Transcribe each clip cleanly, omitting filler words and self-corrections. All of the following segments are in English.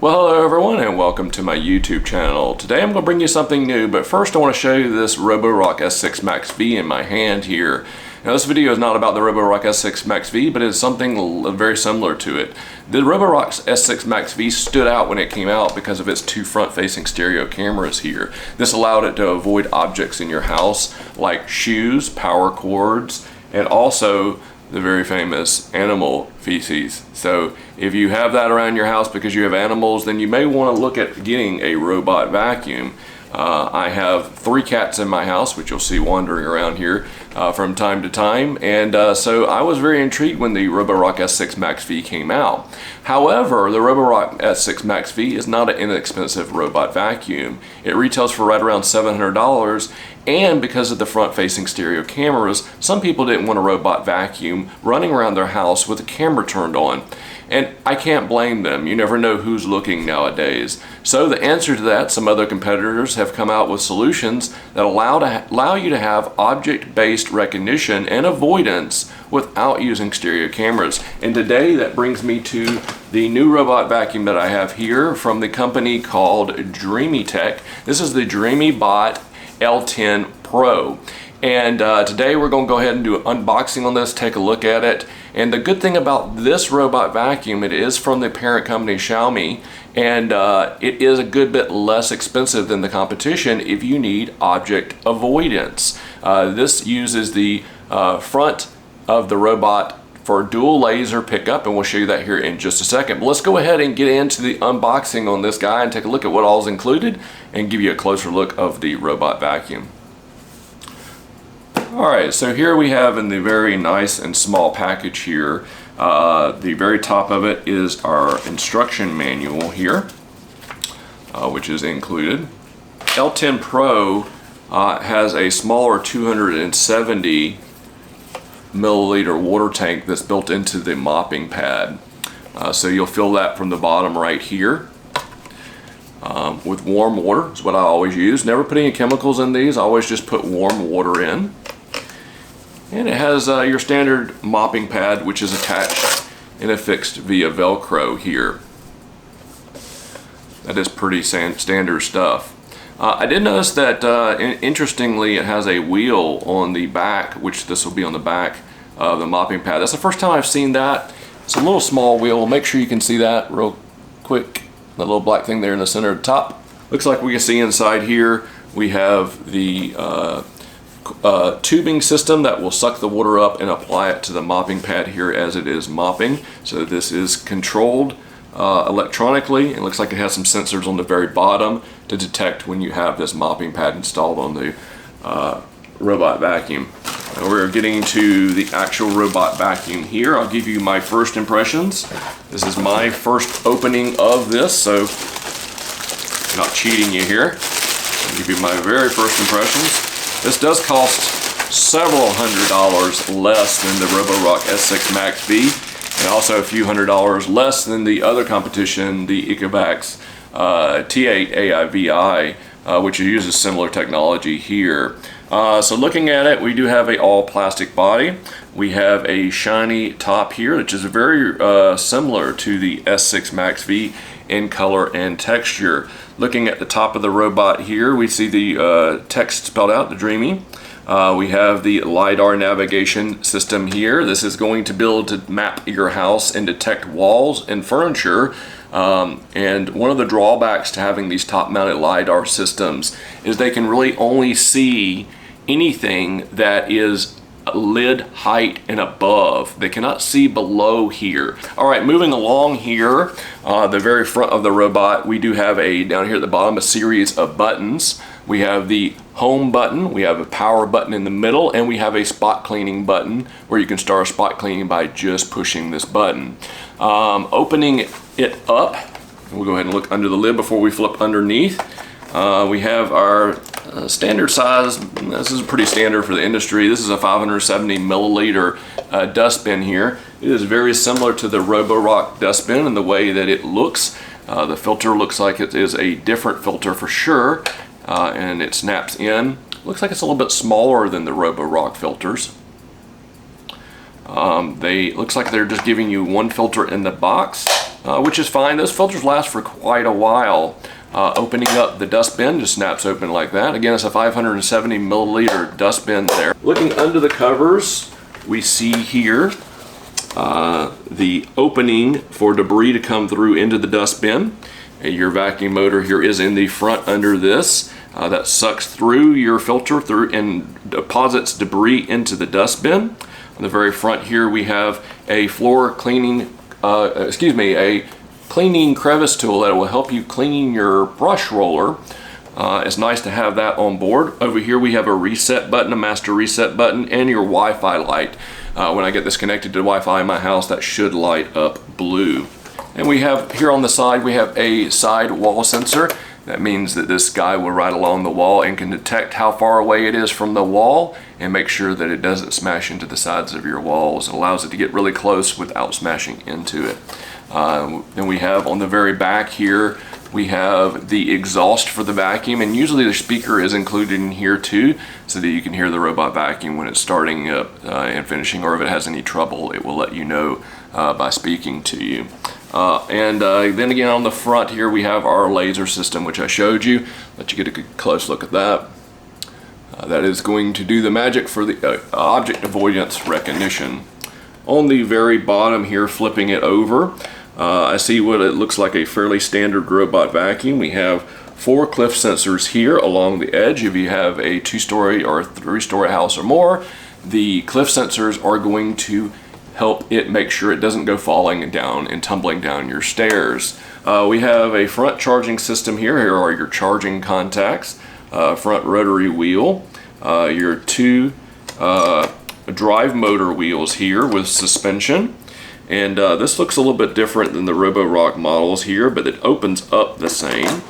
Well, hello everyone and welcome to my YouTube channel. Today I'm going to bring you something new, but first I want to show you this Roborock S6 MaxV in my hand here. Now this video is not about the Roborock S6 MaxV, but it's something very similar to it. The Roborock S6 MaxV stood out when it came out because of its two front-facing stereo cameras here. This allowed it to avoid objects in your house like shoes, power cords, and also the very famous animal feces. So if you have that around your house because you have animals, then you may want to look at getting a robot vacuum. I have 3 cats in my house, which you'll see wandering around here from time to time, and so I was very intrigued when the Roborock S6 MaxV came out. However, the Roborock S6 MaxV is not an inexpensive robot vacuum. It retails for right around $700, and because of the front-facing stereo cameras, some people didn't want a robot vacuum running around their house with the camera turned on. And I can't blame them. You never know who's looking nowadays. So the answer to that, some other competitors have come out with solutions that allow you to have object-based recognition and avoidance without using stereo cameras. And today that brings me to the new robot vacuum that I have here from the company called Dreametech. This is the Dreame Bot L10 Pro. And today we're going to go ahead and do an unboxing on this, take a look at it. And the good thing about this robot vacuum, it is from the parent company Xiaomi, and it is a good bit less expensive than the competition if you need object avoidance. This uses the front of the robot for dual laser pickup, and we'll show you that here in just a second. But let's go ahead and get into the unboxing on this guy and take a look at what all is included and give you a closer look of the robot vacuum. Alright, so here we have in the very nice and small package here, the very top of it is our instruction manual here, which is included. L10 Pro has a smaller 270 milliliter water tank that's built into the mopping pad. So you'll fill that from the bottom right here. With warm water is what I always use. Never put any chemicals in these, I always just put warm water in. And it has your standard mopping pad, which is attached and affixed via Velcro here. That is pretty standard stuff. I did notice that, interestingly, it has a wheel on the back, which this will be on the back of the mopping pad. That's the first time I've seen that. It's a little small wheel. Make sure you can see that real quick. That little black thing there in the center of the top. Looks like we can see inside here we have the tubing system that will suck the water up and apply it to the mopping pad here as it is mopping. So this is controlled electronically. It looks like it has some sensors on the very bottom to detect when you have this mopping pad installed on the robot vacuum. Now we're getting to the actual robot vacuum here. I'll give you my first impressions. This is my first opening of this, so I'm not cheating you here. I'll give you my very first impressions. This does cost several $100s less than the Roborock S6 MaxV, and also a few $100s less than the other competition, the Ecovacs T8 AIVI, which uses similar technology here. So looking at it, we do have a all plastic body. We have a shiny top here, which is very similar to the S6 MaxV in color and texture. Looking at the top of the robot here, we see the text spelled out, the Dreame. We have the LiDAR navigation system here. This is going to be able to map your house and detect walls and furniture. And one of the drawbacks to having these top-mounted LiDAR systems is they can really only see anything that is lid height and above. They cannot see below here. All right, moving along here, the very front of the robot, we do have down here at the bottom, a series of buttons. We have the home button, we have a power button in the middle, and we have a spot cleaning button where you can start spot cleaning by just pushing this button. Opening it up, we'll go ahead and look under the lid before we flip underneath. We have our standard size. This is pretty standard for the industry. This is a 570 milliliter dustbin here. It is very similar to the Roborock dustbin in the way that it looks. The filter looks like it is a different filter for sure, and it snaps in. Looks like it's a little bit smaller than the Roborock filters. Looks like they're just giving you one filter in the box. which is fine. Those filters last for quite a while. Opening up the dust bin just snaps open like that. Again, it's a 570 milliliter dust bin there. Looking under the covers, we see here the opening for debris to come through into the dust bin. Your vacuum motor here is in the front under this. That sucks through your filter through and deposits debris into the dust bin. On the very front here we have a floor cleaning, a cleaning crevice tool that will help you clean your brush roller. It's nice to have that on board. Over here we have a reset button, a master reset button, and your Wi-Fi light. When I get this connected to Wi-Fi in my house, that should light up blue. And we have here on the side, we have a side wall sensor. That means that this guy will ride along the wall and can detect how far away it is from the wall and make sure that it doesn't smash into the sides of your walls. It allows it to get really close without smashing into it. Then we have on the very back here, we have the exhaust for the vacuum, and usually the speaker is included in here too, so that you can hear the robot vacuum when it's starting up and finishing, or if it has any trouble, it will let you know by speaking to you. Then again on the front here we have our laser system, which I showed you. Let you get a good close look at that. That is going to do the magic for the object avoidance recognition. On the very bottom here, flipping it over, I see what it looks like a fairly standard robot vacuum. We have 4 cliff sensors here along the edge. If you have a 2-story or a 3-story house or more, the cliff sensors are going to help it make sure it doesn't go falling down and tumbling down your stairs. We have a front charging system here. Here are your charging contacts, front rotary wheel, your 2 drive motor wheels here with suspension. And this looks a little bit different than the Roborock models here, but it opens up the same.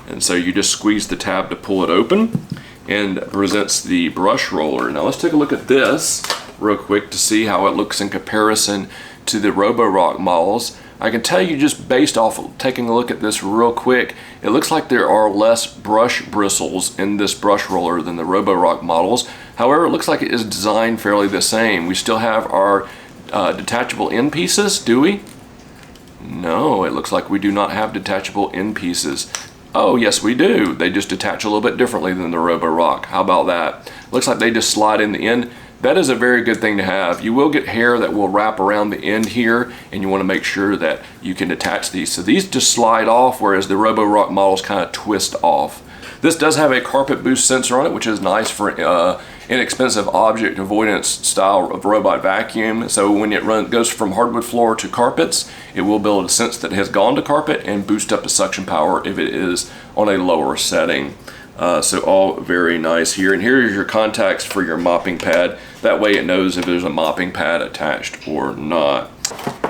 And so you just squeeze the tab to pull it open and presents the brush roller. Now let's take a look at this real quick to see how it looks in comparison to the Roborock models. I can tell you just based off of taking a look at this real quick, it looks like there are less brush bristles in this brush roller than the Roborock models. However, it looks like it is designed fairly the same. We still have our detachable end pieces, do we? No, it looks like we do not have detachable end pieces. Oh, yes we do. They just detach a little bit differently than the Roborock. How about that? Looks like they just slide in the end. That is a very good thing to have. You will get hair that will wrap around the end here, and you want to make sure that you can attach these. So these just slide off, whereas the Roborock models kind of twist off. This does have a carpet boost sensor on it, which is nice for inexpensive object avoidance style of robot vacuum. So when it goes from hardwood floor to carpets, it will be able to sense that it has gone to carpet and boost up the suction power if it is on a lower setting. So all very nice here. And here is your contacts for your mopping pad. That way it knows if there's a mopping pad attached or not.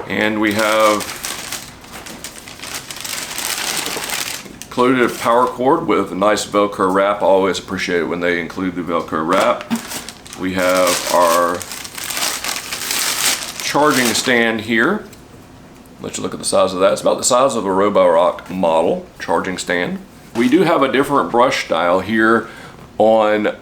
And we have included a power cord with a nice Velcro wrap. I always appreciate it when they include the Velcro wrap. We have our charging stand here. Let's look at the size of that. It's about the size of a Roborock model charging stand. We do have a different brush style here on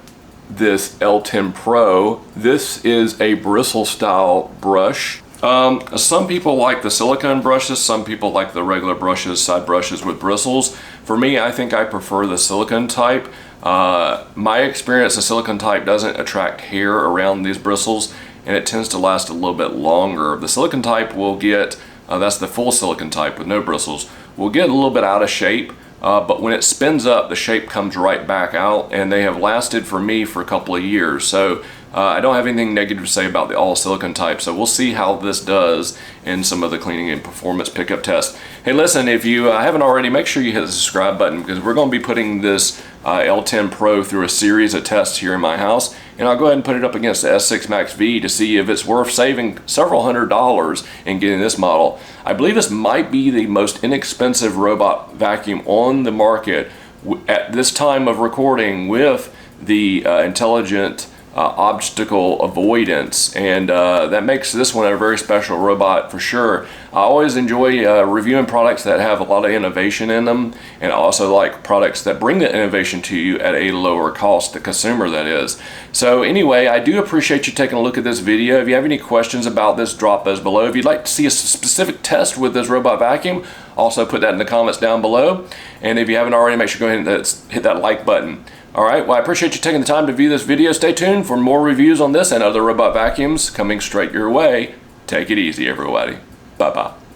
this L10 Pro. This is a bristle style brush. Some people like the silicone brushes, some people like the regular brushes, side brushes with bristles. For me, I think I prefer the silicone type. My experience, the silicone type doesn't attract hair around these bristles, and it tends to last a little bit longer. The silicone type will get, that's the full silicone type with no bristles, will get a little bit out of shape. But when it spins up, the shape comes right back out, and they have lasted for me for a couple of years. So I don't have anything negative to say about the all silicone type, so we'll see how this does in some of the cleaning and performance pickup tests. Hey listen, if you haven't already, make sure you hit the subscribe button, because we're going to be putting this L10 Pro through a series of tests here in my house, and I'll go ahead and put it up against the S6 MaxV to see if it's worth saving several $100s in getting this model. I believe this might be the most inexpensive robot vacuum on the market at this time of recording, with the intelligent obstacle avoidance, and that makes this one a very special robot for sure. I always enjoy reviewing products that have a lot of innovation in them, and I also like products that bring the innovation to you at a lower cost, the consumer that is. So anyway, I do appreciate you taking a look at this video. If you have any questions about this, drop those below. If you'd like to see a specific test with this robot vacuum, also put that in the comments down below. And if you haven't already, make sure to go ahead and hit that like button. Alright, well, I appreciate you taking the time to view this video. Stay tuned for more reviews on this and other robot vacuums coming straight your way. Take it easy, everybody. Bye-bye.